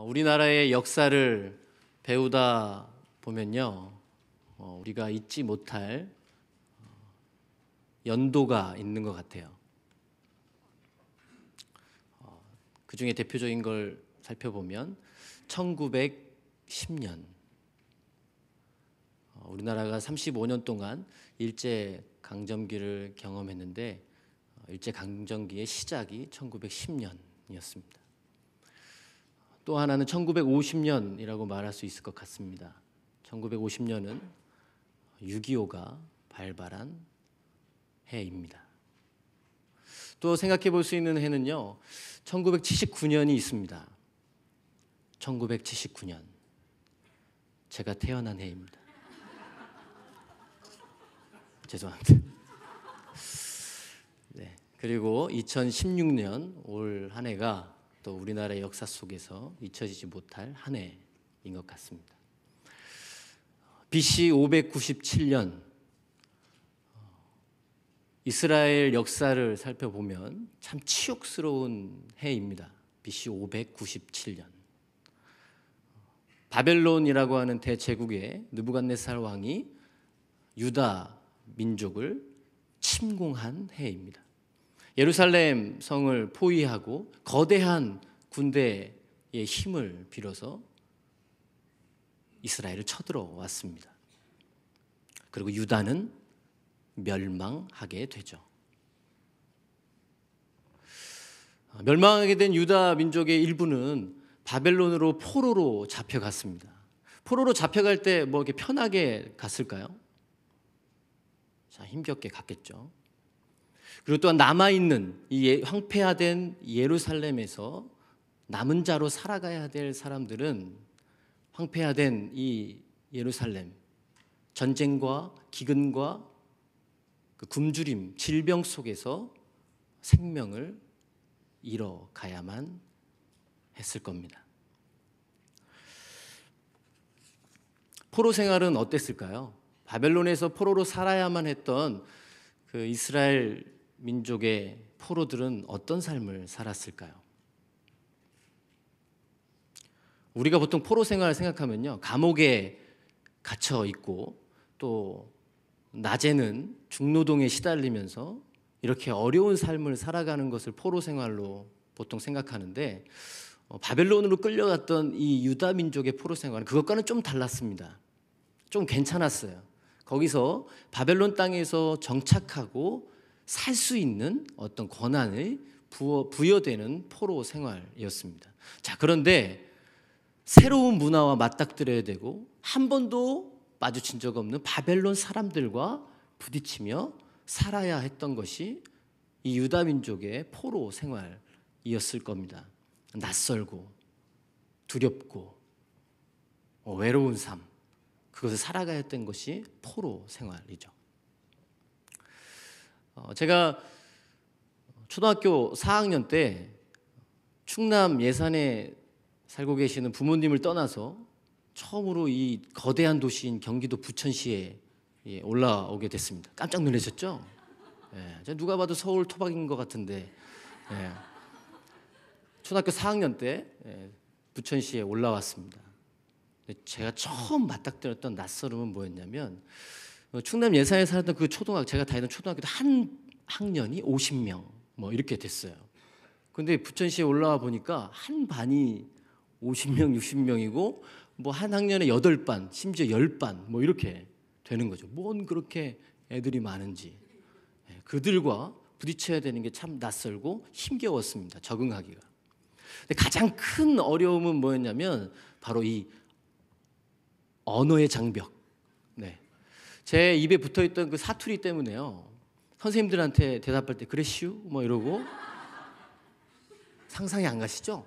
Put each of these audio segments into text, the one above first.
우리나라의 역사를 배우다 보면요, 우리가 잊지 못할 연도가 있는 것 같아요. 그 중에 대표적인 걸 살펴보면 1910년, 우리나라가 35년 동안 일제 강점기를 경험했는데 일제 강점기의 시작이 1910년이었습니다. 또 하나는 1950년이라고 말할 수 있을 것 같습니다. 1950년은 6.25가 발발한 해입니다. 또 생각해 볼 수 있는 해는요, 1979년이 있습니다. 1979년, 제가 태어난 해입니다. 죄송합니다. 네, 그리고 2016년 올 한 해가 또 우리나라의 역사 속에서 잊혀지지 못할 한 해인 것 같습니다. BC 597년 이스라엘 역사를 살펴보면 참 치욕스러운 해입니다. BC 597년 바벨론이라고 하는 대제국의 느부갓네살 왕이 유다 민족을 침공한 해입니다. 예루살렘 성을 포위하고 거대한 군대의 힘을 빌어서 이스라엘을 쳐들어왔습니다. 그리고 유다는 멸망하게 되죠. 멸망하게 된 유다 민족의 일부는 바벨론으로 포로로 잡혀갔습니다. 포로로 잡혀갈 때 뭐 이렇게 편하게 갔을까요? 자, 힘겹게 갔겠죠. 그리고 또한 남아있는 이 황폐화된 예루살렘에서 남은 자로 살아가야 될 사람들은 황폐화된 이 예루살렘, 전쟁과 기근과 그 굶주림, 질병 속에서 생명을 잃어가야만 했을 겁니다. 포로 생활은 어땠을까요? 바벨론에서 포로로 살아야만 했던 그 이스라엘 민족의 포로들은 어떤 삶을 살았을까요? 우리가 보통 포로 생활을 생각하면요, 감옥에 갇혀 있고 또 낮에는 중노동에 시달리면서 이렇게 어려운 삶을 살아가는 것을 포로 생활로 보통 생각하는데 바벨론으로 끌려갔던 이 유다 민족의 포로 생활은 그것과는 좀 달랐습니다. 좀 괜찮았어요. 거기서 바벨론 땅에서 정착하고 살 수 있는 어떤 권한을 부여되는 포로 생활이었습니다. 자, 그런데 새로운 문화와 맞닥뜨려야 되고 한 번도 마주친 적 없는 바벨론 사람들과 부딪히며 살아야 했던 것이 이 유다 민족의 포로 생활이었을 겁니다. 낯설고 두렵고 외로운 삶, 그것을 살아가야 했던 것이 포로 생활이죠. 제가 초등학교 4학년 때 충남 예산에 살고 계시는 부모님을 떠나서 처음으로 이 거대한 도시인 경기도 부천시에 올라오게 됐습니다. 깜짝 놀라셨죠? 누가 봐도 서울 토박인 것 같은데 초등학교 4학년 때 부천시에 올라왔습니다. 제가 처음 맞닥뜨렸던 낯설음은 뭐였냐면 충남 예산에 살았던 그 제가 다니던 초등학교도 한 학년이 50명 뭐 이렇게 됐어요. 근데 부천시에 올라와 보니까 한 반이 50명, 60명이고 뭐 한 학년에 8반, 심지어 10반 뭐 이렇게 되는 거죠. 뭔 그렇게 애들이 많은지. 그들과 부딪혀야 되는 게 참 낯설고 힘겨웠습니다. 적응하기가. 근데 가장 큰 어려움은 뭐였냐면 바로 이 언어의 장벽. 제 입에 붙어있던 그 사투리 때문에요, 선생님들한테 대답할 때 그랬슈? 뭐 이러고 상상이 안 가시죠?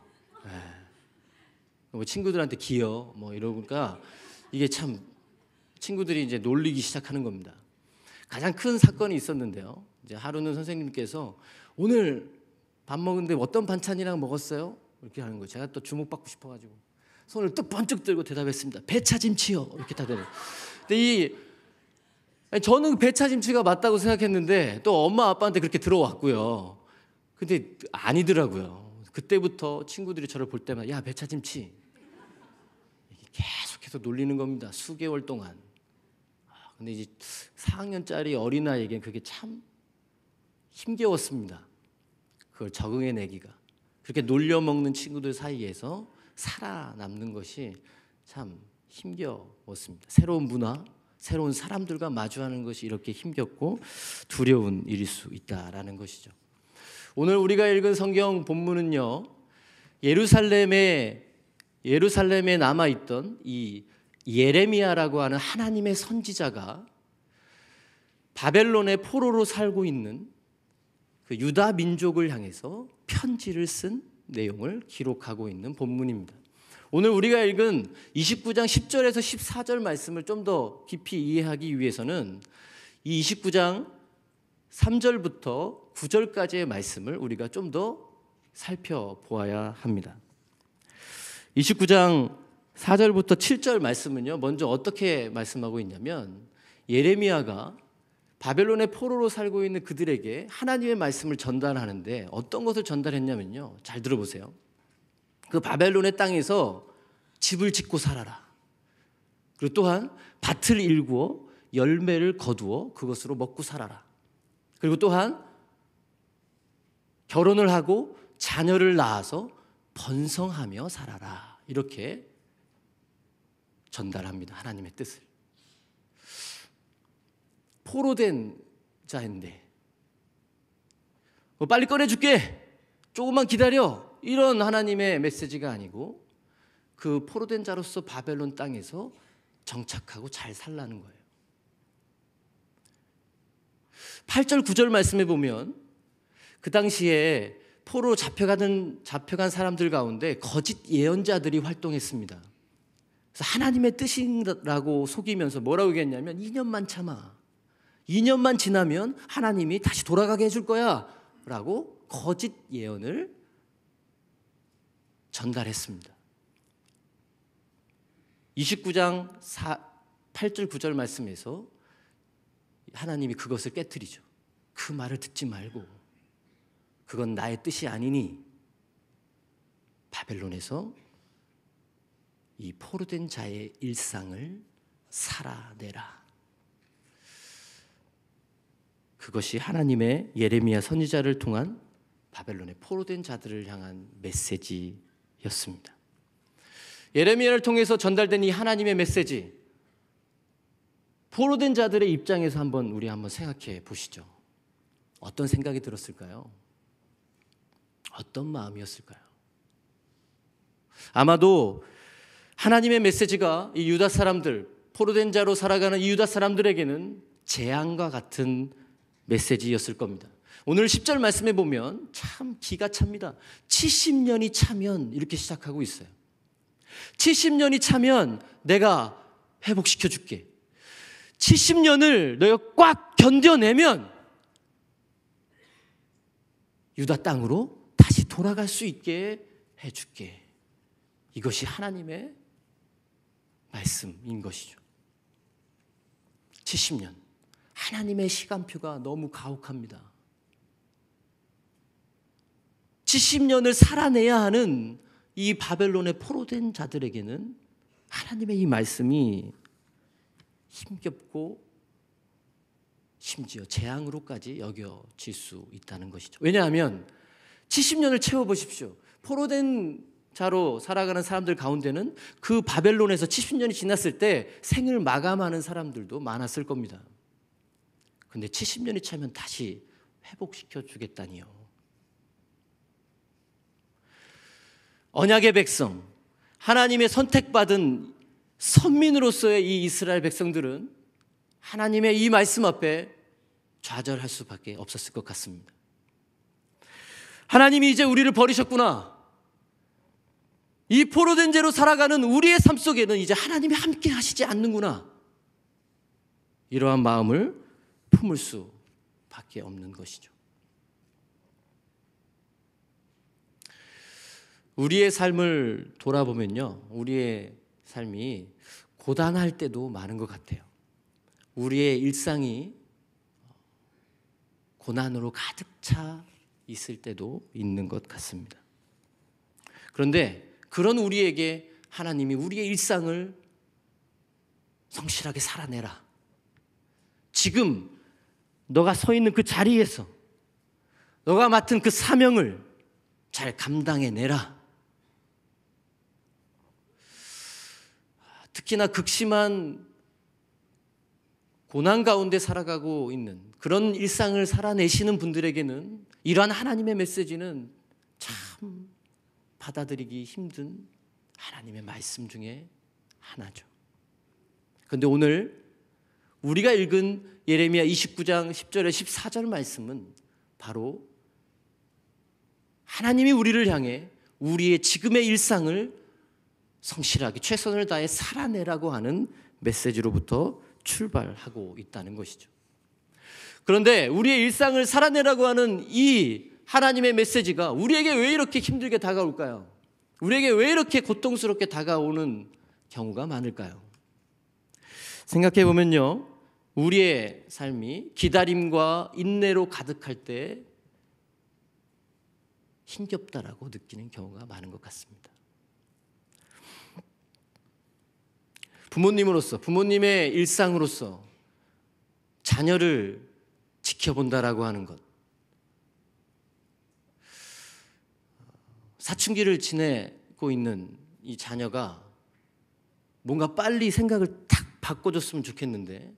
뭐 친구들한테 기어 뭐 이러니까 이게 참 친구들이 이제 놀리기 시작하는 겁니다. 가장 큰 사건이 있었는데요. 이제 하루는 선생님께서 오늘 밥 먹는데 어떤 반찬이랑 먹었어요? 이렇게 하는 거예요. 제가 또 주목받고 싶어가지고 손을 뚝 번쩍 들고 대답했습니다. 배차짐치요. 이렇게 다 되는. 근데 저는 배차짐치가 맞다고 생각했는데 또 엄마 아빠한테 그렇게 들어왔고요. 근데 아니더라고요. 그때부터 친구들이 저를 볼 때마다 야, 배차짐치 계속해서 놀리는 겁니다. 수개월 동안. 근데 이제 4학년짜리 어린아이에겐 그게 참 힘겨웠습니다. 그걸 적응해내기가. 그렇게 놀려먹는 친구들 사이에서 살아남는 것이 참 힘겨웠습니다. 새로운 문화, 새로운 사람들과 마주하는 것이 이렇게 힘겹고 두려운 일일 수 있다라는 것이죠. 오늘 우리가 읽은 성경 본문은요, 예루살렘에 남아있던 이 예레미야라고 하는 하나님의 선지자가 바벨론의 포로로 살고 있는 그 유다 민족을 향해서 편지를 쓴 내용을 기록하고 있는 본문입니다. 오늘 우리가 읽은 29장 10절에서 14절 말씀을 좀 더 깊이 이해하기 위해서는 이 29장 3절부터 9절까지의 말씀을 우리가 좀 더 살펴보아야 합니다. 29장 4절부터 7절 말씀은요, 먼저 어떻게 말씀하고 있냐면 예레미야가 바벨론의 포로로 살고 있는 그들에게 하나님의 말씀을 전달하는데 어떤 것을 전달했냐면요, 잘 들어보세요. 그 바벨론의 땅에서 집을 짓고 살아라. 그리고 또한 밭을 일구어 열매를 거두어 그것으로 먹고 살아라. 그리고 또한 결혼을 하고 자녀를 낳아서 번성하며 살아라. 이렇게 전달합니다. 하나님의 뜻을. 포로된 자인데 빨리 꺼내줄게, 조금만 기다려, 이런 하나님의 메시지가 아니고 그 포로된 자로서 바벨론 땅에서 정착하고 잘 살라는 거예요. 8절 9절 말씀에 보면 그 당시에 포로 잡혀간 사람들 가운데 거짓 예언자들이 활동했습니다. 그래서 하나님의 뜻이라고 속이면서 뭐라고 얘기했냐면 2년만 참아, 2년만 지나면 하나님이 다시 돌아가게 해줄 거야 라고 거짓 예언을 전달했습니다. 29장 8절 9절 말씀에서 하나님이 그것을 깨트리죠. 그 말을 듣지 말고 그건 나의 뜻이 아니니 바벨론에서 이 포로된 자의 일상을 살아내라. 그것이 하나님의 예레미야 선지자를 통한 바벨론의 포로된 자들을 향한 메시지였습니다. 예레미야를 통해서 전달된 이 하나님의 메시지, 포로된 자들의 입장에서 우리 한번 생각해 보시죠. 어떤 생각이 들었을까요? 어떤 마음이었을까요? 아마도 하나님의 메시지가 이 유다 사람들, 포로된 자로 살아가는 이 유다 사람들에게는 재앙과 같은 메시지였을 겁니다. 오늘 10절 말씀에 보면 참 기가 찹니다. 70년이 차면 이렇게 시작하고 있어요. 70년이 차면 내가 회복시켜 줄게. 70년을 너희가 꽉 견뎌내면 유다 땅으로 다시 돌아갈 수 있게 해줄게. 이것이 하나님의 말씀인 것이죠. 70년. 하나님의 시간표가 너무 가혹합니다. 70년을 살아내야 하는 이 바벨론의 포로된 자들에게는 하나님의 이 말씀이 힘겹고 심지어 재앙으로까지 여겨질 수 있다는 것이죠. 왜냐하면 70년을 채워보십시오. 포로된 자로 살아가는 사람들 가운데는 그 바벨론에서 70년이 지났을 때 생을 마감하는 사람들도 많았을 겁니다. 근데 70년이 차면 다시 회복시켜 주겠다니요. 언약의 백성, 하나님의 선택받은 선민으로서의 이 이스라엘 백성들은 하나님의 이 말씀 앞에 좌절할 수밖에 없었을 것 같습니다. 하나님이 이제 우리를 버리셨구나. 이 포로된 죄로 살아가는 우리의 삶 속에는 이제 하나님이 함께 하시지 않는구나. 이러한 마음을 품을 수밖에 없는 것이죠. 우리의 삶을 돌아보면요, 우리의 삶이 고단할 때도 많은 것 같아요. 우리의 일상이 고난으로 가득 차 있을 때도 있는 것 같습니다. 그런데 그런 우리에게 하나님이 우리의 일상을 성실하게 살아내라. 지금 너가 서 있는 그 자리에서 너가 맡은 그 사명을 잘 감당해내라. 특히나 극심한 고난 가운데 살아가고 있는 그런 일상을 살아내시는 분들에게는 이러한 하나님의 메시지는 참 받아들이기 힘든 하나님의 말씀 중에 하나죠. 그런데 오늘 우리가 읽은 예레미야 29장 10절에 14절 말씀은 바로 하나님이 우리를 향해 우리의 지금의 일상을 성실하게 최선을 다해 살아내라고 하는 메시지로부터 출발하고 있다는 것이죠. 그런데 우리의 일상을 살아내라고 하는 이 하나님의 메시지가 우리에게 왜 이렇게 힘들게 다가올까요? 우리에게 왜 이렇게 고통스럽게 다가오는 경우가 많을까요? 생각해 보면요, 우리의 삶이 기다림과 인내로 가득할 때 힘겹다라고 느끼는 경우가 많은 것 같습니다. 부모님으로서, 부모님의 일상으로서 자녀를 지켜본다라고 하는 것, 사춘기를 지내고 있는 이 자녀가 뭔가 빨리 생각을 탁 바꿔줬으면 좋겠는데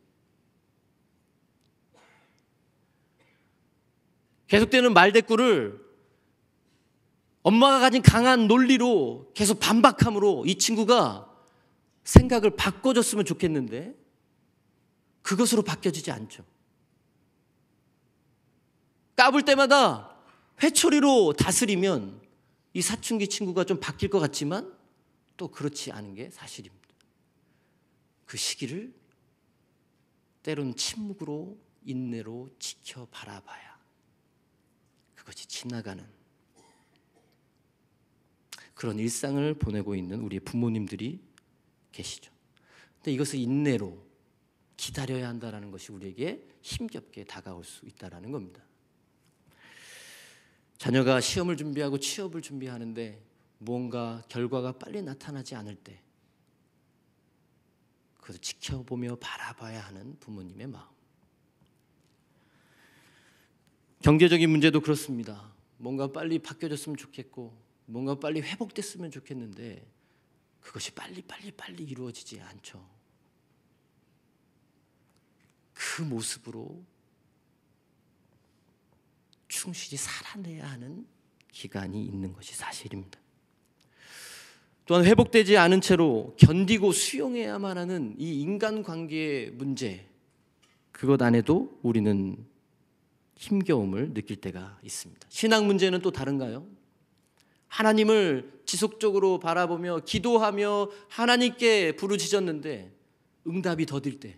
계속되는 말대꾸를 엄마가 가진 강한 논리로 계속 반박함으로 이 친구가 생각을 바꿔줬으면 좋겠는데 그것으로 바뀌어지지 않죠. 까불 때마다 회초리로 다스리면 이 사춘기 친구가 좀 바뀔 것 같지만 또 그렇지 않은 게 사실입니다. 그 시기를 때론 침묵으로 인내로 지켜 바라봐야 그것이 지나가는 그런 일상을 보내고 있는 우리의 부모님들이 계시죠. 근데 이것을 인내로 기다려야 한다는 것이 우리에게 힘겹게 다가올 수 있다는 겁니다. 자녀가 시험을 준비하고 취업을 준비하는데 뭔가 결과가 빨리 나타나지 않을 때 그것을 지켜보며 바라봐야 하는 부모님의 마음. 경제적인 문제도 그렇습니다. 뭔가 빨리 바뀌어졌으면 좋겠고 뭔가 빨리 회복됐으면 좋겠는데 그것이 빨리 이루어지지 않죠. 그 모습으로 충실히 살아내야 하는 기간이 있는 것이 사실입니다. 또한 회복되지 않은 채로 견디고 수용해야만 하는 이 인간관계의 문제, 그것 안에도 우리는 힘겨움을 느낄 때가 있습니다. 신앙 문제는 또 다른가요? 하나님을 지속적으로 바라보며 기도하며 하나님께 부르짖었는데 응답이 더딜 때,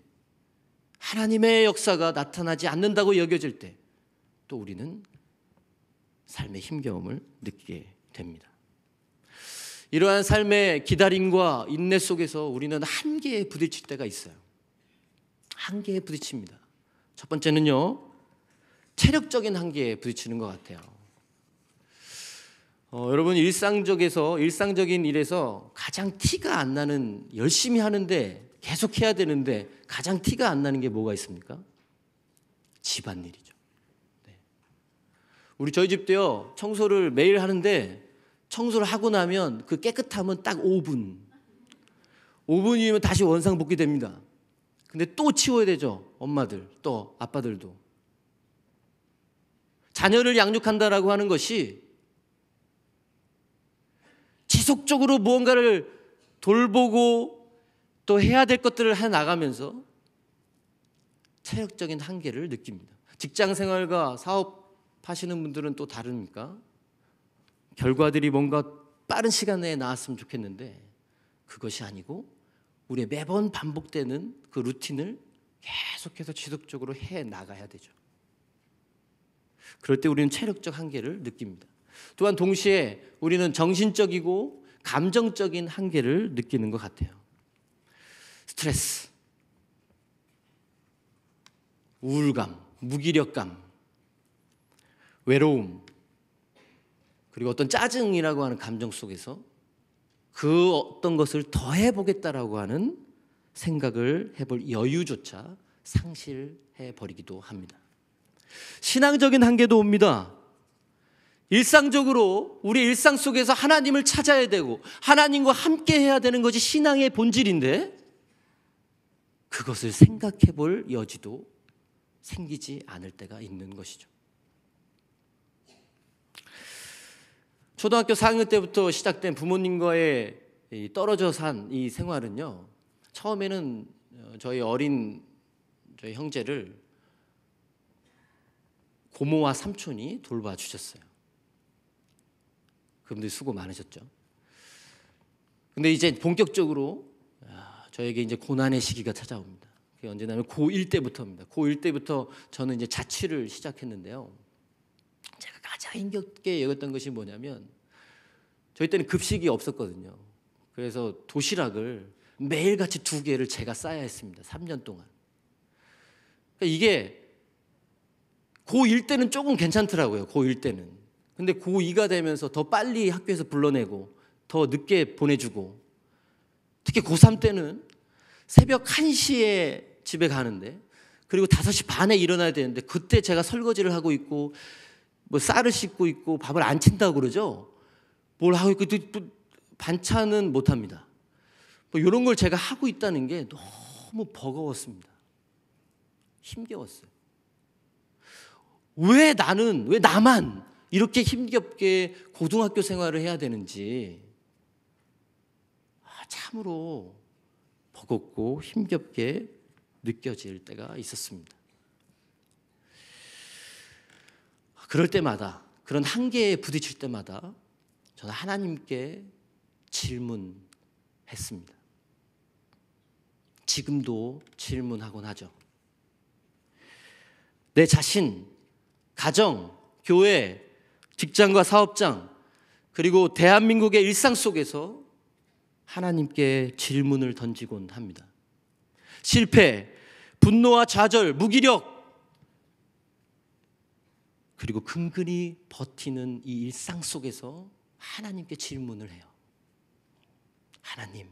하나님의 역사가 나타나지 않는다고 여겨질 때 또 우리는 삶의 힘겨움을 느끼게 됩니다. 이러한 삶의 기다림과 인내 속에서 우리는 한계에 부딪힐 때가 있어요. 한계에 부딪힙니다. 첫 번째는요, 체력적인 한계에 부딪히는 것 같아요. 여러분 일상적인 일에서 가장 티가 안 나는, 열심히 하는데 계속 해야 되는데 가장 티가 안 나는 게 뭐가 있습니까? 집안일이죠. 네. 저희 집도요, 청소를 매일 하는데 청소를 하고 나면 그 깨끗함은 딱 5분이면 다시 원상복귀 됩니다. 근데 또 치워야 되죠. 엄마들 또 아빠들도. 자녀를 양육한다라고 하는 것이 지속적으로 무언가를 돌보고 또 해야 될 것들을 해 나가면서 체력적인 한계를 느낍니다. 직장 생활과 사업하시는 분들은 또 다릅니까? 결과들이 뭔가 빠른 시간 내에 나왔으면 좋겠는데 그것이 아니고 우리의 매번 반복되는 그 루틴을 계속해서 지속적으로 해 나가야 되죠. 그럴 때 우리는 체력적 한계를 느낍니다. 또한 동시에 우리는 정신적이고 감정적인 한계를 느끼는 것 같아요. 스트레스, 우울감, 무기력감, 외로움, 그리고 어떤 짜증이라고 하는 감정 속에서 그 어떤 것을 더해보겠다라고 하는 생각을 해볼 여유조차 상실해버리기도 합니다. 신앙적인 한계도 옵니다. 일상적으로 우리 일상 속에서 하나님을 찾아야 되고 하나님과 함께 해야 되는 것이 신앙의 본질인데 그것을 생각해 볼 여지도 생기지 않을 때가 있는 것이죠. 초등학교 4학년 때부터 시작된 부모님과의 떨어져 산 이 생활은요, 처음에는 저희 형제를 고모와 삼촌이 돌봐주셨어요. 그분들 수고 많으셨죠. 근데 이제 본격적으로 저에게 이제 고난의 시기가 찾아옵니다. 그게 언제냐면 고1 때부터입니다. 고1 때부터 저는 이제 자취를 시작했는데요. 제가 가장 힘겹게 여겼던 것이 뭐냐면 저희 때는 급식이 없었거든요. 그래서 도시락을 매일같이 2개를 제가 싸야 했습니다. 3년 동안. 그러니까 이게 고1 때는 조금 괜찮더라고요. 고1 때는. 근데 고2가 되면서 더 빨리 학교에서 불러내고 더 늦게 보내주고 특히 고3 때는 새벽 1시에 집에 가는데 그리고 5시 반에 일어나야 되는데 그때 제가 설거지를 하고 있고 뭐 쌀을 씻고 있고 밥을 안 친다고 그러죠. 뭘 하고 있고 또 반찬은 못합니다. 뭐 이런 걸 제가 하고 있다는 게 너무 버거웠습니다. 힘겨웠어요. 왜 나만 이렇게 힘겹게 고등학교 생활을 해야 되는지 참으로 버겁고 힘겹게 느껴질 때가 있었습니다. 그럴 때마다 그런 한계에 부딪힐 때마다 저는 하나님께 질문했습니다. 지금도 질문하곤 하죠. 내 자신, 가정, 교회, 직장과 사업장, 그리고 대한민국의 일상 속에서 하나님께 질문을 던지곤 합니다. 실패, 분노와 좌절, 무기력, 그리고 근근히 버티는 이 일상 속에서 하나님께 질문을 해요. 하나님,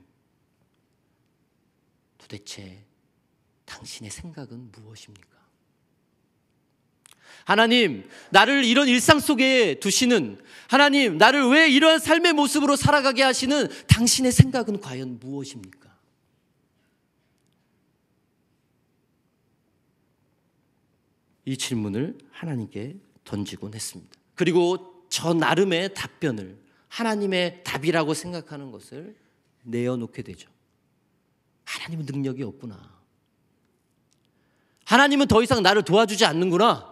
도대체 당신의 생각은 무엇입니까? 하나님, 나를 이런 일상 속에 두시는 하나님, 나를 왜 이러한 삶의 모습으로 살아가게 하시는 당신의 생각은 과연 무엇입니까? 이 질문을 하나님께 던지곤 했습니다. 그리고 저 나름의 답변을 하나님의 답이라고 생각하는 것을 내어놓게 되죠. 하나님은 능력이 없구나. 하나님은 더 이상 나를 도와주지 않는구나.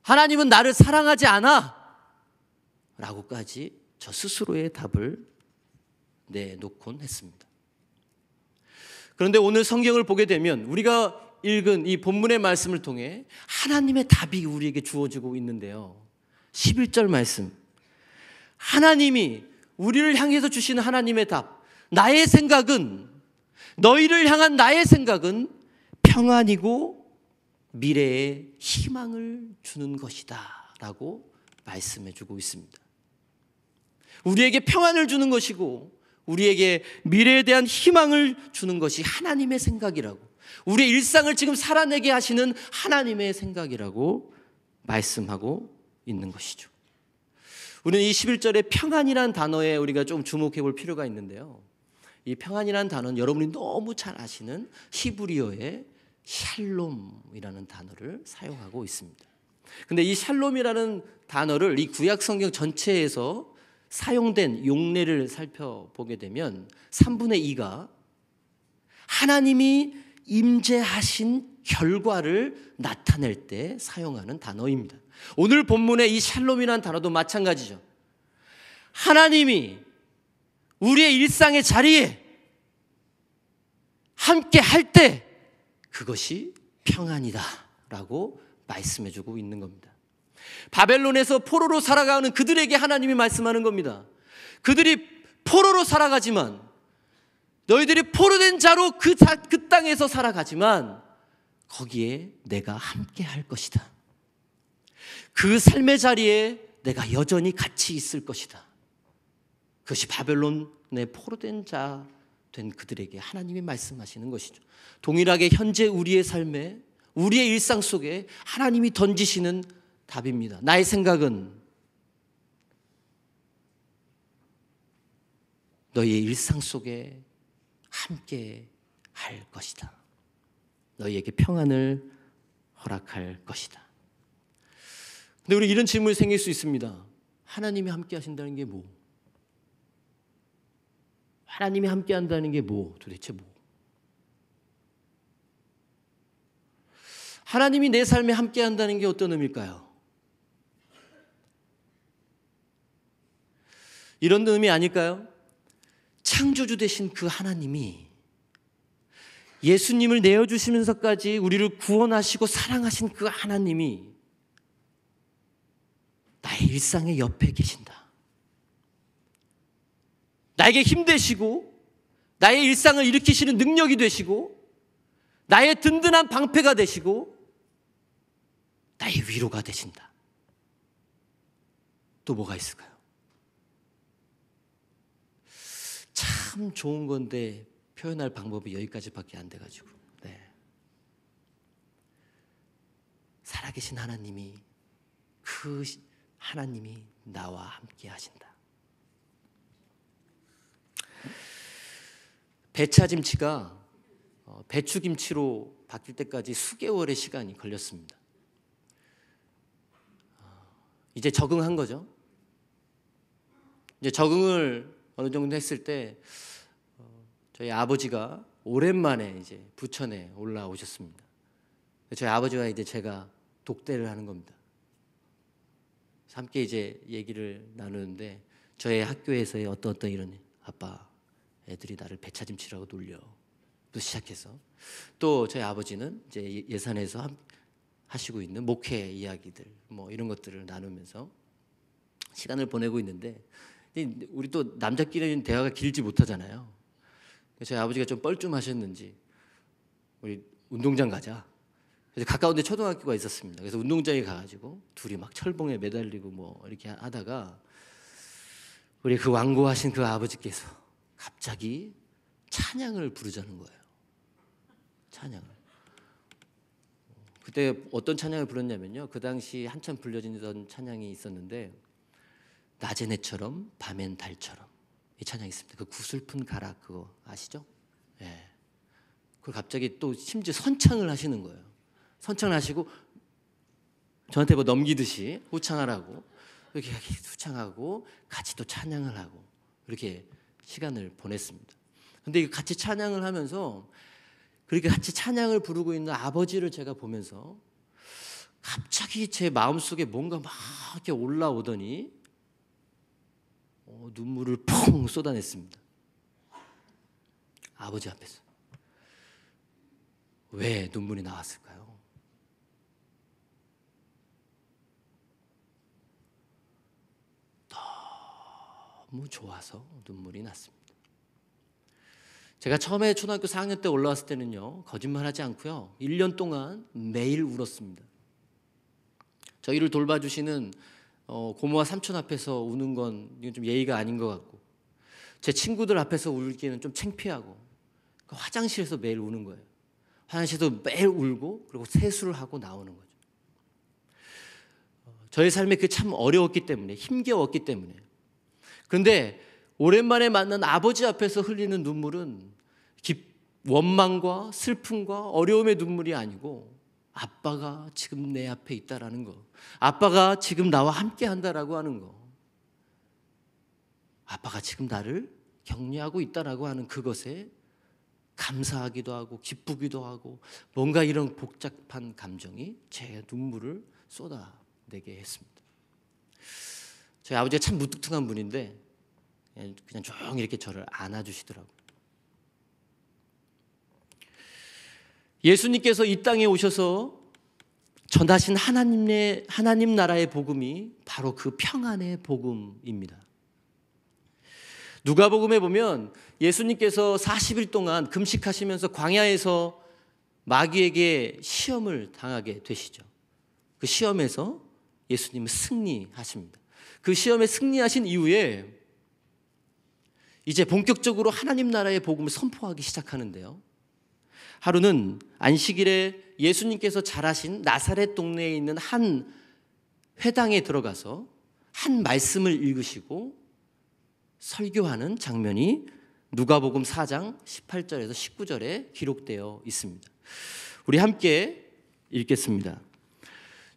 하나님은 나를 사랑하지 않아. 라고까지 저 스스로의 답을 내놓곤 했습니다. 그런데 오늘 성경을 보게 되면 우리가 읽은 이 본문의 말씀을 통해 하나님의 답이 우리에게 주어지고 있는데요. 11절 말씀. 하나님이 우리를 향해서 주시는 하나님의 답. 나의 생각은, 너희를 향한 나의 생각은 평안이고 미래에 희망을 주는 것이다 라고 말씀해주고 있습니다. 우리에게 평안을 주는 것이고 우리에게 미래에 대한 희망을 주는 것이 하나님의 생각이라고, 우리의 일상을 지금 살아내게 하시는 하나님의 생각이라고 말씀하고 있는 것이죠. 우리는 이 11절의 평안이라는 단어에 우리가 좀 주목해 볼 필요가 있는데요. 이 평안이라는 단어는 여러분이 너무 잘 아시는 히브리어의 샬롬이라는 단어를 사용하고 있습니다. 근데 이 샬롬이라는 단어를 이 구약 성경 전체에서 사용된 용례를 살펴보게 되면 3분의 2가 하나님이 임재하신 결과를 나타낼 때 사용하는 단어입니다. 오늘 본문의 이 샬롬이라는 단어도 마찬가지죠. 하나님이 우리의 일상의 자리에 함께 할 때 그것이 평안이다 라고 말씀해주고 있는 겁니다. 바벨론에서 포로로 살아가는 그들에게 하나님이 말씀하는 겁니다. 그들이 포로로 살아가지만, 너희들이 포로된 자로 그 땅에서 살아가지만 거기에 내가 함께 할 것이다. 그 삶의 자리에 내가 여전히 같이 있을 것이다. 그것이 바벨론의 포로된 자 된 그들에게 하나님이 말씀하시는 것이죠. 동일하게 현재 우리의 삶에, 우리의 일상 속에 하나님이 던지시는 답입니다. 나의 생각은 너희의 일상 속에 함께 할 것이다. 너희에게 평안을 허락할 것이다. 근데 우리 이런 질문이 생길 수 있습니다. 하나님이 함께 하신다는 게 뭐? 하나님이 함께 한다는 게 뭐? 도대체 뭐? 하나님이 내 삶에 함께 한다는 게 어떤 의미일까요? 이런 의미 아닐까요? 창조주 되신 그 하나님이 예수님을 내어주시면서까지 우리를 구원하시고 사랑하신 그 하나님이 나의 일상의 옆에 계신다. 나에게 힘 되시고 나의 일상을 일으키시는 능력이 되시고 나의 든든한 방패가 되시고 나의 위로가 되신다. 또 뭐가 있을까요? 참 좋은 건데 표현할 방법이 여기까지밖에 안 돼가지고. 살아계신 하나님이, 그 하나님이 나와 함께 하신다. 배차김치가 배추김치로 바뀔 때까지 수개월의 시간이 걸렸습니다. 이제 적응한 거죠. 이제 적응을 어느 정도 했을 때 저희 아버지가 오랜만에 이제 부천에 올라오셨습니다. 저희 아버지와 이제 제가 독대를 하는 겁니다. 함께 이제 얘기를 나누는데 저희 학교에서의 어떤 이런 아빠 애들이 나를 배차짐치라고 놀려 또 시작해서 또 저희 아버지는 이제 예산에서 하시고 있는 목회 이야기들 뭐 이런 것들을 나누면서 시간을 보내고 있는데 우리 또 남자끼리는 대화가 길지 못하잖아요. 저희 아버지가 좀 뻘쭘하셨는지 우리 운동장 가자. 그래서 가까운 데 초등학교가 있었습니다. 그래서 운동장에 가가지고 둘이 막 철봉에 매달리고 뭐 이렇게 하다가 우리 그 완고하신 그 아버지께서 갑자기 찬양을 부르자는 거예요. 찬양을. 그때 어떤 찬양을 불렀냐면요. 그 당시 한참 불려지던 찬양이 있었는데 낮엔 해처럼 밤엔 달처럼 이 찬양이 있습니다. 그 구슬픈 가락 그거 아시죠? 예. 그걸 갑자기 또 심지어 선창을 하시는 거예요. 선창을 하시고 저한테 뭐 넘기듯이 후창하라고 이렇게 후창하고 같이 또 찬양을 하고 이렇게 시간을 보냈습니다. 근데 같이 찬양을 하면서 그렇게 같이 찬양을 부르고 있는 아버지를 제가 보면서 갑자기 제 마음속에 뭔가 막 이렇게 올라오더니 눈물을 펑 쏟아냈습니다. 아버지 앞에서. 왜 눈물이 나왔을까요? 너무 좋아서 눈물이 났습니다. 제가 처음에 초등학교 4학년 때 올라왔을 때는요, 거짓말하지 않고요, 1년 동안 매일 울었습니다. 저희를 돌봐주시는 고모와 삼촌 앞에서 우는 건 이건 좀 예의가 아닌 것 같고, 제 친구들 앞에서 울기에는 좀 창피하고, 화장실에서 매일 우는 거예요. 화장실에서 매일 울고 그리고 세수를 하고 나오는 거죠. 저의 삶이 그 참 어려웠기 때문에, 힘겨웠기 때문에. 그런데 오랜만에 만난 아버지 앞에서 흘리는 눈물은 원망과 슬픔과 어려움의 눈물이 아니고 아빠가 지금 내 앞에 있다라는 거, 아빠가 지금 나와 함께 한다라고 하는 거, 아빠가 지금 나를 격려하고 있다라고 하는 그것에 감사하기도 하고 기쁘기도 하고 뭔가 이런 복잡한 감정이 제 눈물을 쏟아내게 했습니다. 저희 아버지가 참 무뚝뚝한 분인데 그냥 조용히 이렇게 저를 안아주시더라고요. 예수님께서 이 땅에 오셔서 전하신 하나님 나라의 복음이 바로 그 평안의 복음입니다. 누가복음에 보면 예수님께서 40일 동안 금식하시면서 광야에서 마귀에게 시험을 당하게 되시죠. 그 시험에서 예수님은 승리하십니다. 그 시험에 승리하신 이후에 이제 본격적으로 하나님 나라의 복음을 선포하기 시작하는데요. 하루는 안식일에 예수님께서 자라신 나사렛 동네에 있는 한 회당에 들어가서 한 말씀을 읽으시고 설교하는 장면이 누가복음 4장 18절에서 19절에 기록되어 있습니다. 우리 함께 읽겠습니다.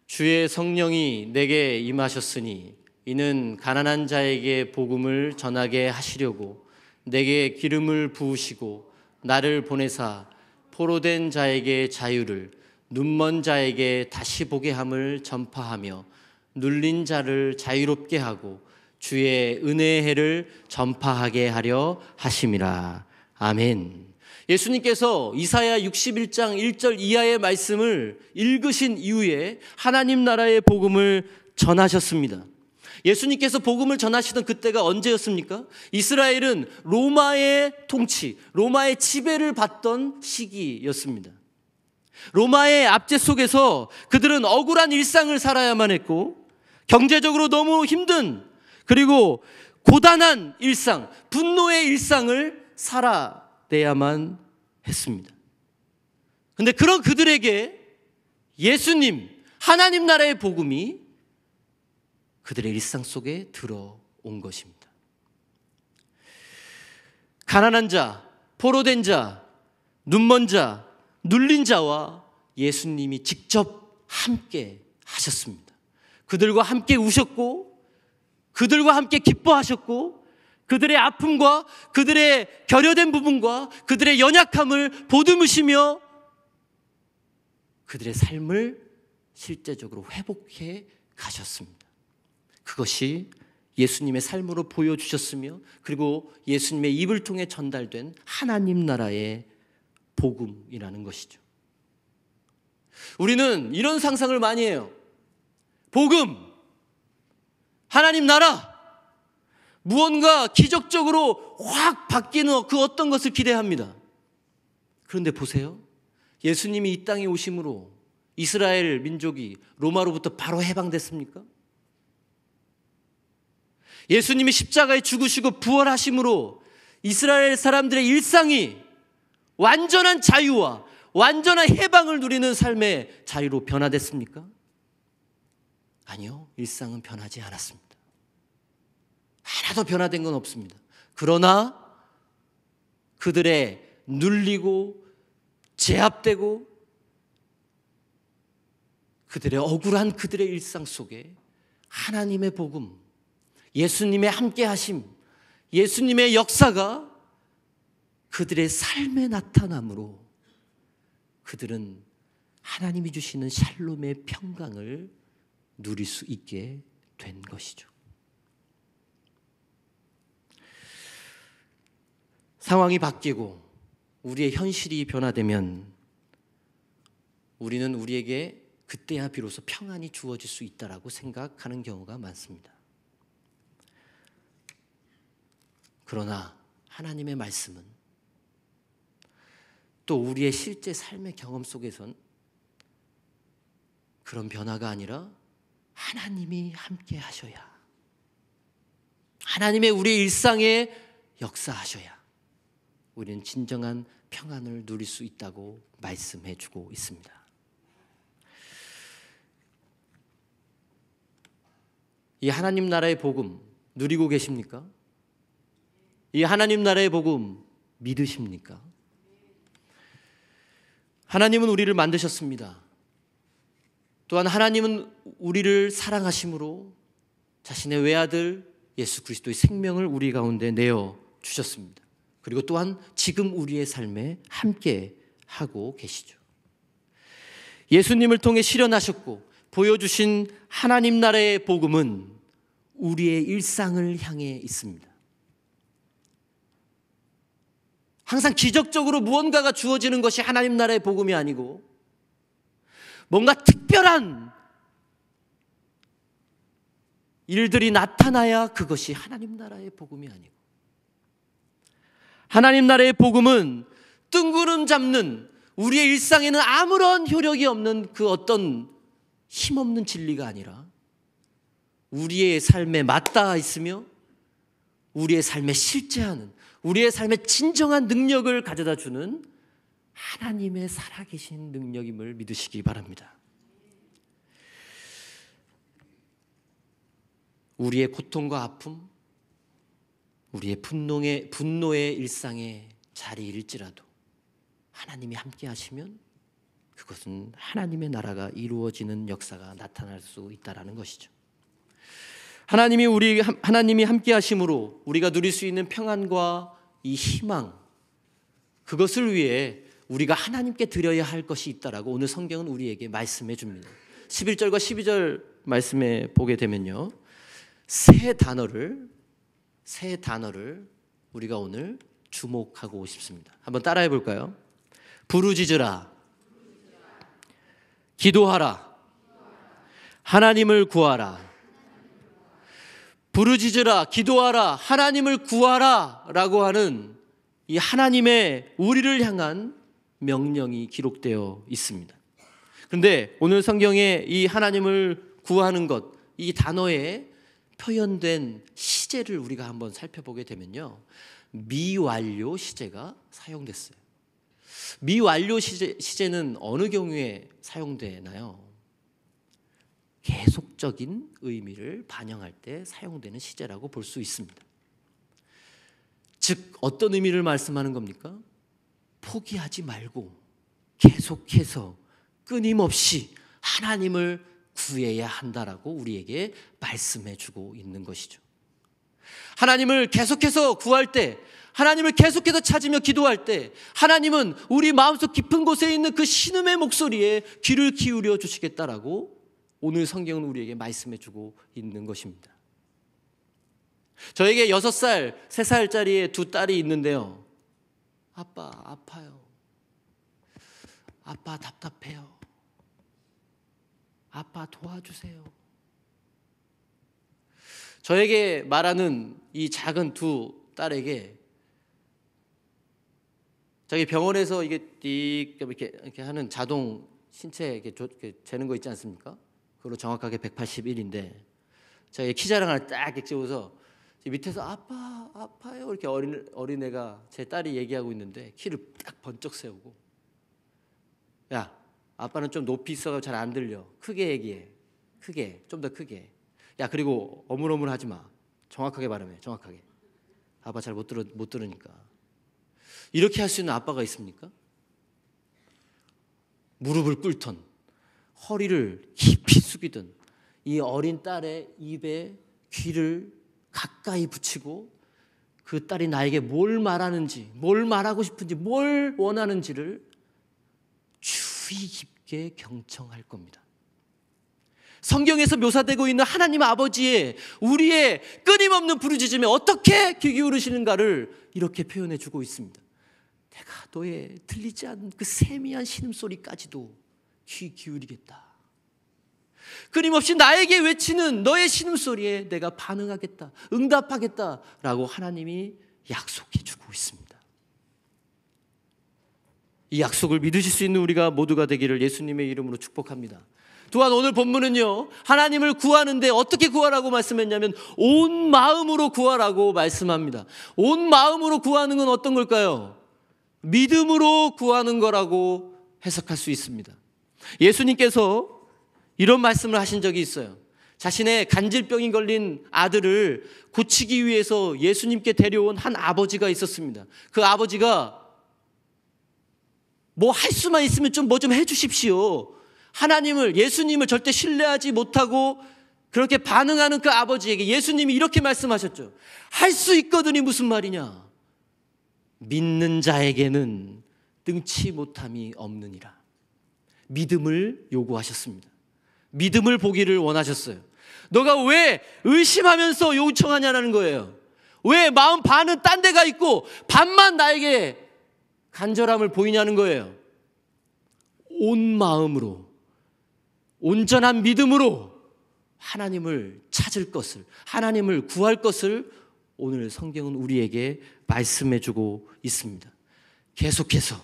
주의 성령이 내게 임하셨으니 이는 가난한 자에게 복음을 전하게 하시려고 내게 기름을 부으시고 나를 보내사 포로된 자에게 자유를, 눈먼 자에게 다시 보게 함을 전파하며 눌린 자를 자유롭게 하고 주의 은혜의 해를 전파하게 하려 하심이라. 아멘. 예수님께서 이사야 61장 1절 이하의 말씀을 읽으신 이후에 하나님 나라의 복음을 전하셨습니다. 예수님께서 복음을 전하시던 그때가 언제였습니까? 이스라엘은 로마의 통치, 로마의 지배를 받던 시기였습니다. 로마의 압제 속에서 그들은 억울한 일상을 살아야만 했고, 경제적으로 너무 힘든, 그리고 고단한 일상, 분노의 일상을 살아내야만 했습니다. 그런데 그런 그들에게 예수님, 하나님 나라의 복음이 그들의 일상 속에 들어온 것입니다. 가난한 자, 포로된 자, 눈먼 자, 눌린 자와 예수님이 직접 함께 하셨습니다. 그들과 함께 우셨고, 그들과 함께 기뻐하셨고, 그들의 아픔과 그들의 결여된 부분과 그들의 연약함을 보듬으시며 그들의 삶을 실제적으로 회복해 가셨습니다. 그것이 예수님의 삶으로 보여주셨으며, 그리고 예수님의 입을 통해 전달된 하나님 나라의 복음이라는 것이죠. 우리는 이런 상상을 많이 해요. 복음, 하나님 나라, 무언가 기적적으로 확 바뀌는 그 어떤 것을 기대합니다. 그런데 보세요. 예수님이 이 땅에 오심으로 이스라엘 민족이 로마로부터 바로 해방됐습니까? 예수님이 십자가에 죽으시고 부활하심으로 이스라엘 사람들의 일상이 완전한 자유와 완전한 해방을 누리는 삶의 자유로 변화됐습니까? 아니요, 일상은 변하지 않았습니다. 하나도 변화된 건 없습니다. 그러나 그들의 눌리고 제압되고 그들의 억울한 그들의 일상 속에 하나님의 복음, 예수님의 함께하심, 예수님의 역사가 그들의 삶에 나타남으로 그들은 하나님이 주시는 샬롬의 평강을 누릴 수 있게 된 것이죠. 상황이 바뀌고 우리의 현실이 변화되면 우리는 우리에게 그때야 비로소 평안이 주어질 수 있다라고 생각하는 경우가 많습니다. 그러나 하나님의 말씀은 또 우리의 실제 삶의 경험 속에선 그런 변화가 아니라 하나님이 함께 하셔야, 하나님의 우리의 일상에 역사하셔야 우리는 진정한 평안을 누릴 수 있다고 말씀해 주고 있습니다. 이 하나님 나라의 복음 누리고 계십니까? 이 하나님 나라의 복음 믿으십니까? 하나님은 우리를 만드셨습니다. 또한 하나님은 우리를 사랑하심으로 자신의 외아들 예수 그리스도의 생명을 우리 가운데 내어 주셨습니다. 그리고 또한 지금 우리의 삶에 함께 하고 계시죠. 예수님을 통해 실현하셨고 보여주신 하나님 나라의 복음은 우리의 일상을 향해 있습니다. 항상 기적적으로 무언가가 주어지는 것이 하나님 나라의 복음이 아니고 뭔가 특별한 일들이 나타나야 그것이 하나님 나라의 복음이 아니고, 하나님 나라의 복음은 뜬구름 잡는 우리의 일상에는 아무런 효력이 없는 그 어떤 힘없는 진리가 아니라 우리의 삶에 맞닿아 있으며 우리의 삶에 실제하는, 우리의 삶에 진정한 능력을 가져다 주는 하나님의 살아계신 능력임을 믿으시기 바랍니다. 우리의 고통과 아픔, 우리의 분노의 일상에 자리일지라도 하나님이 함께 하시면 그것은 하나님의 나라가 이루어지는 역사가 나타날 수 있다는 것이죠. 하나님이 함께 하심으로 우리가 누릴 수 있는 평안과 이 희망, 그것을 위해 우리가 하나님께 드려야 할 것이 있다라고 오늘 성경은 우리에게 말씀해 줍니다. 11절과 12절 말씀에 보게 되면요, 세 단어를 우리가 오늘 주목하고 싶습니다. 한번 따라해 볼까요? 부르짖으라, 기도하라, 하나님을 구하라. 부르짖으라, 기도하라, 하나님을 구하라 라고 하는 이 하나님의 우리를 향한 명령이 기록되어 있습니다. 그런데 오늘 성경에 이 하나님을 구하는 것, 이 단어에 표현된 시제를 우리가 한번 살펴보게 되면요, 미완료 시제가 사용됐어요. 미완료 시제는 어느 경우에 사용되나요? 계속적인 의미를 반영할 때 사용되는 시제라고 볼 수 있습니다. 즉 어떤 의미를 말씀하는 겁니까? 포기하지 말고 계속해서 끊임없이 하나님을 구해야 한다라고 우리에게 말씀해 주고 있는 것이죠. 하나님을 계속해서 구할 때, 하나님을 계속해서 찾으며 기도할 때 하나님은 우리 마음속 깊은 곳에 있는 그 신음의 목소리에 귀를 기울여 주시겠다라고 오늘 성경은 우리에게 말씀해 주고 있는 것입니다. 저에게 6살, 3살짜리의 두 딸이 있는데요, 아빠 아파요, 아빠 답답해요, 아빠 도와주세요. 저에게 말하는 이 작은 두 딸에게 저기 병원에서 이렇게 하는 자동 신체 이렇게 재는 거 있지 않습니까? 그걸로 정확하게 181인데 제가 키 자랑을 딱 이렇게 찍어서 밑에서 아빠 아파요 이렇게 어린애가, 제 딸이 얘기하고 있는데 키를 딱 번쩍 세우고, 야 아빠는 좀 높이 있어서 잘 안 들려, 크게 얘기해, 크게, 좀 더 크게, 야 그리고 어물어물하지 마, 정확하게 발음해, 정확하게, 아빠 잘 못 들으니까. 이렇게 할 수 있는 아빠가 있습니까? 무릎을 꿇던, 허리를 깊이 숙이던 이 어린 딸의 입에 귀를 가까이 붙이고 그 딸이 나에게 뭘 말하는지, 뭘 말하고 싶은지, 뭘 원하는지를 주의 깊게 경청할 겁니다. 성경에서 묘사되고 있는 하나님 아버지의 우리의 끊임없는 부르짖음에 어떻게 귀 기울이시는가를 이렇게 표현해 주고 있습니다. 내가 너의 들리지 않는 그 세미한 신음소리까지도 귀 기울이겠다. 끊임없이 나에게 외치는 너의 신음소리에 내가 반응하겠다, 응답하겠다라고 하나님이 약속해 주고 있습니다. 이 약속을 믿으실 수 있는 우리가 모두가 되기를 예수님의 이름으로 축복합니다. 또한 오늘 본문은요, 하나님을 구하는데 어떻게 구하라고 말씀했냐면 온 마음으로 구하라고 말씀합니다. 온 마음으로 구하는 건 어떤 걸까요? 믿음으로 구하는 거라고 해석할 수 있습니다. 예수님께서 이런 말씀을 하신 적이 있어요. 자신의 간질병이 걸린 아들을 고치기 위해서 예수님께 데려온 한 아버지가 있었습니다. 그 아버지가 뭐 할 수만 있으면 좀 뭐 좀 해주십시오. 예수님을 절대 신뢰하지 못하고 그렇게 반응하는 그 아버지에게 예수님이 이렇게 말씀하셨죠. 할 수 있거든이 무슨 말이냐? 믿는 자에게는 능치 못함이 없느니라. 믿음을 요구하셨습니다. 믿음을 보기를 원하셨어요. 너가 왜 의심하면서 요청하냐는 거예요. 왜 마음 반은 딴 데가 있고 반만 나에게 간절함을 보이냐는 거예요. 온 마음으로, 온전한 믿음으로 하나님을 찾을 것을, 하나님을 구할 것을 오늘 성경은 우리에게 말씀해 주고 있습니다. 계속해서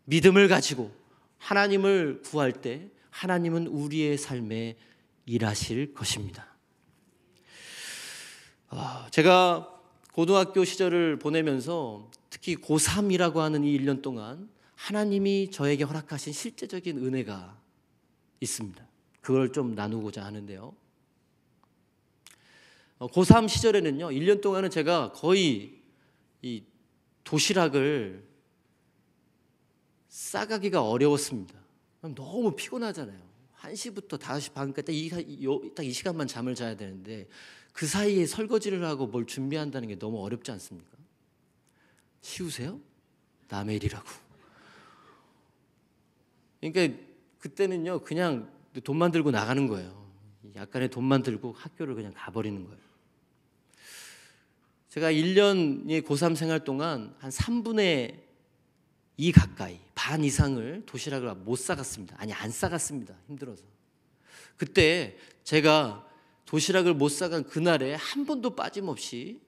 믿음을 가지고 하나님을 구할 때 하나님은 우리의 삶에 일하실 것입니다. 제가 고등학교 시절을 보내면서 특히 고3이라고 하는 이 1년 동안 하나님이 저에게 허락하신 실제적인 은혜가 있습니다. 그걸 좀 나누고자 하는데요. 고3 시절에는요, 1년 동안은 제가 거의 이 도시락을 싸가기가 어려웠습니다. 너무 피곤하잖아요. 1시부터 5시 반까지 딱 이 시간만 잠을 자야 되는데 그 사이에 설거지를 하고 뭘 준비한다는 게 너무 어렵지 않습니까? 쉬우세요? 남의 일이라고. 그러니까 그때는요, 그냥 돈만 들고 나가는 거예요. 약간의 돈만 들고 학교를 그냥 가버리는 거예요. 제가 1년의 고3 생활 동안 한 3분의 2 가까이, 반 이상을 도시락을 못 싸갔습니다. 아니, 안 싸갔습니다. 힘들어서. 그때 제가 도시락을 못 싸간 그날에 한 번도 빠짐없이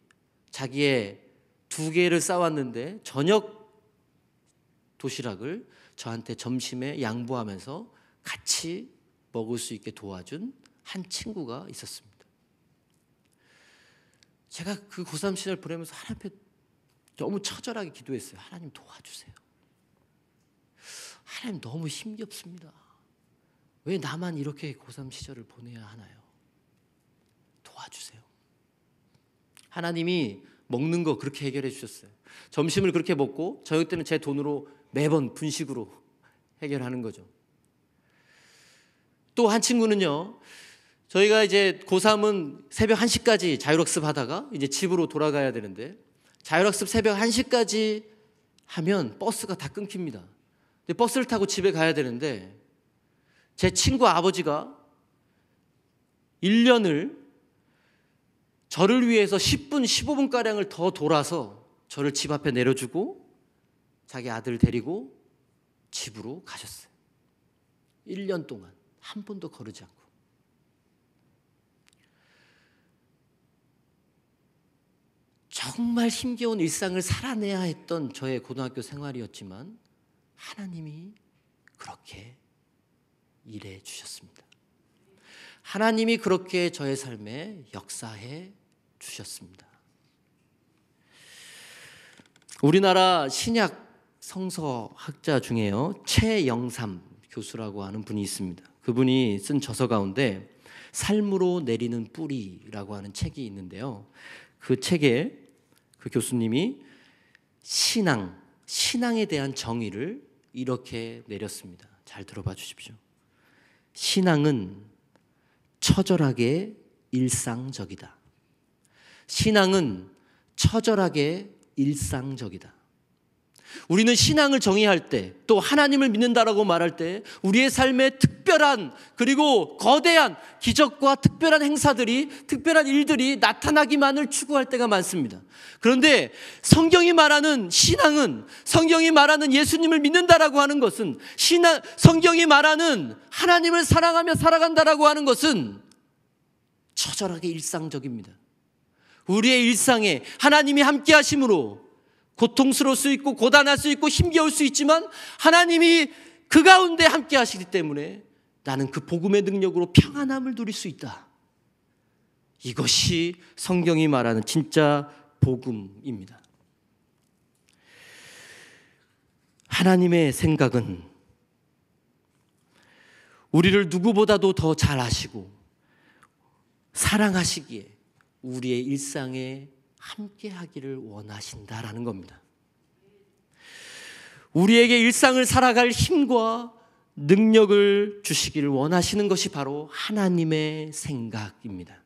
자기의 2개를 싸왔는데 저녁 도시락을 저한테 점심에 양보하면서 같이 먹을 수 있게 도와준 한 친구가 있었습니다. 제가 그 고3 시절 보내면서 하나님 앞에 너무 처절하게 기도했어요. 하나님 도와주세요. 하나님 너무 힘겹습니다. 왜 나만 이렇게 고3 시절을 보내야 하나요? 도와주세요. 하나님이 먹는 거 그렇게 해결해 주셨어요. 점심을 그렇게 먹고 저녁 때는 제 돈으로 매번 분식으로 해결하는 거죠. 또 한 친구는요, 저희가 이제 고3은 새벽 1시까지 자율학습 하다가 이제 집으로 돌아가야 되는데 자율학습 새벽 1시까지 하면 버스가 다 끊깁니다. 근데 버스를 타고 집에 가야 되는데 제 친구 아버지가 1년을 저를 위해서 10분, 15분가량을 더 돌아서 저를 집 앞에 내려주고 자기 아들 데리고 집으로 가셨어요. 1년 동안 한 번도 거르지 않고. 정말 힘겨운 일상을 살아내야 했던 저의 고등학교 생활이었지만 하나님이 그렇게 일해 주셨습니다. 하나님이 그렇게 저의 삶에 역사해 주셨습니다. 우리나라 신약 성서학자 중에요, 최영삼 교수라고 하는 분이 있습니다. 그분이 쓴 저서 가운데 삶으로 내리는 뿌리라고 하는 책이 있는데요. 그 책에 그 교수님이 신앙에 대한 정의를 이렇게 내렸습니다. 잘 들어봐 주십시오. 신앙은 처절하게 일상적이다. 신앙은 처절하게 일상적이다. 우리는 신앙을 정의할 때, 또 하나님을 믿는다라고 말할 때 우리의 삶에 특별한, 그리고 거대한 기적과 특별한 행사들이, 특별한 일들이 나타나기만을 추구할 때가 많습니다. 그런데 성경이 말하는 신앙은, 성경이 말하는 예수님을 믿는다라고 하는 것은, 성경이 말하는 하나님을 사랑하며 살아간다라고 하는 것은 처절하게 일상적입니다. 우리의 일상에 하나님이 함께 하심으로 고통스러울 수 있고 고단할 수 있고 힘겨울 수 있지만 하나님이 그 가운데 함께 하시기 때문에 나는 그 복음의 능력으로 평안함을 누릴 수 있다. 이것이 성경이 말하는 진짜 복음입니다. 하나님의 생각은 우리를 누구보다도 더 잘 아시고 사랑하시기에 우리의 일상에 함께 하기를 원하신다라는 겁니다. 우리에게 일상을 살아갈 힘과 능력을 주시기를 원하시는 것이 바로 하나님의 생각입니다.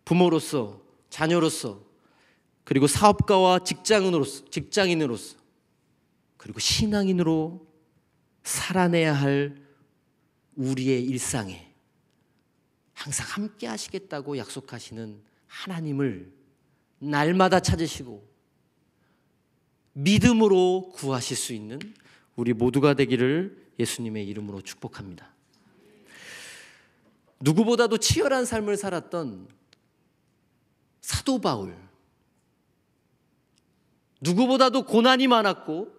부모로서, 자녀로서, 그리고 사업가와 직장인으로서, 그리고 신앙인으로 살아내야 할 우리의 일상에 항상 함께 하시겠다고 약속하시는 하나님을 날마다 찾으시고 믿음으로 구하실 수 있는 우리 모두가 되기를 예수님의 이름으로 축복합니다. 누구보다도 치열한 삶을 살았던 사도 바울, 누구보다도 고난이 많았고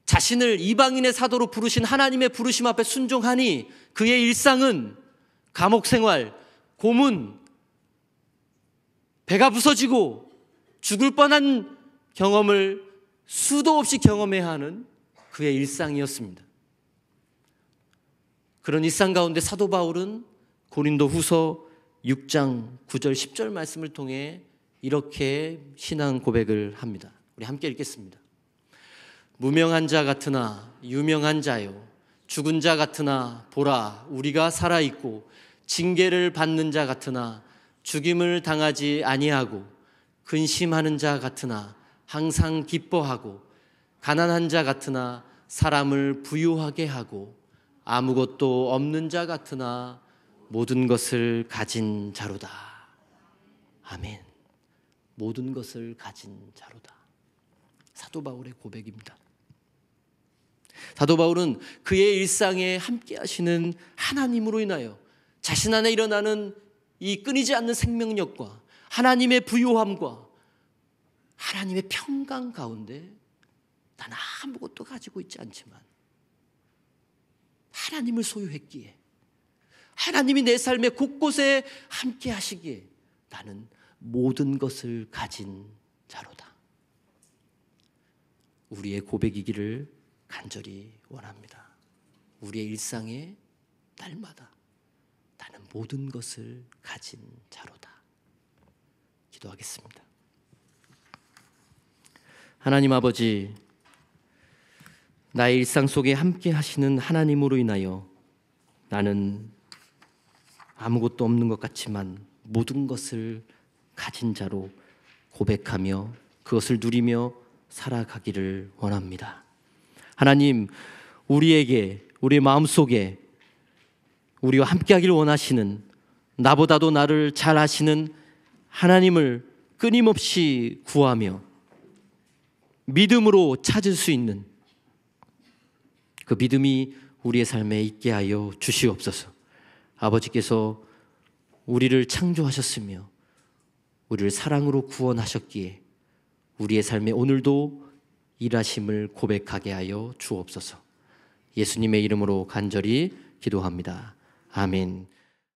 자신을 이방인의 사도로 부르신 하나님의 부르심 앞에 순종하니 그의 일상은 감옥 생활, 고문, 배가 부서지고 죽을 뻔한 경험을 수도 없이 경험해야 하는 그의 일상이었습니다. 그런 일상 가운데 사도 바울은 고린도후서 6장 9절 10절 말씀을 통해 이렇게 신앙 고백을 합니다. 우리 함께 읽겠습니다. 무명한 자 같으나 유명한 자요, 죽은 자 같으나 보라 우리가 살아있고, 징계를 받는 자 같으나 죽임을 당하지 아니하고, 근심하는 자 같으나 항상 기뻐하고, 가난한 자 같으나 사람을 부유하게 하고, 아무것도 없는 자 같으나 모든 것을 가진 자로다. 아멘. 모든 것을 가진 자로다. 사도 바울의 고백입니다. 사도 바울은 그의 일상에 함께 하시는 하나님으로 인하여 자신 안에 일어나는 이 끊이지 않는 생명력과 하나님의 부요함과 하나님의 평강 가운데 난 아무것도 가지고 있지 않지만 하나님을 소유했기에, 하나님이 내 삶의 곳곳에 함께 하시기에 나는 모든 것을 가진 자로다. 우리의 고백이기를 간절히 원합니다. 우리의 일상에 날마다 나는 모든 것을 가진 자로다. 기도하겠습니다. 하나님 아버지, 나의 일상 속에 함께 하시는 하나님으로 인하여 나는 아무것도 없는 것 같지만 모든 것을 가진 자로 고백하며 그것을 누리며 살아가기를 원합니다. 하나님, 우리에게, 우리 마음속에 우리와 함께하기를 원하시는, 나보다도 나를 잘 아시는 하나님을 끊임없이 구하며 믿음으로 찾을 수 있는 그 믿음이 우리의 삶에 있게 하여 주시옵소서. 아버지께서 우리를 창조하셨으며 우리를 사랑으로 구원하셨기에 우리의 삶에 오늘도 일하심을 고백하게 하여 주옵소서. 예수님의 이름으로 간절히 기도합니다. 아멘.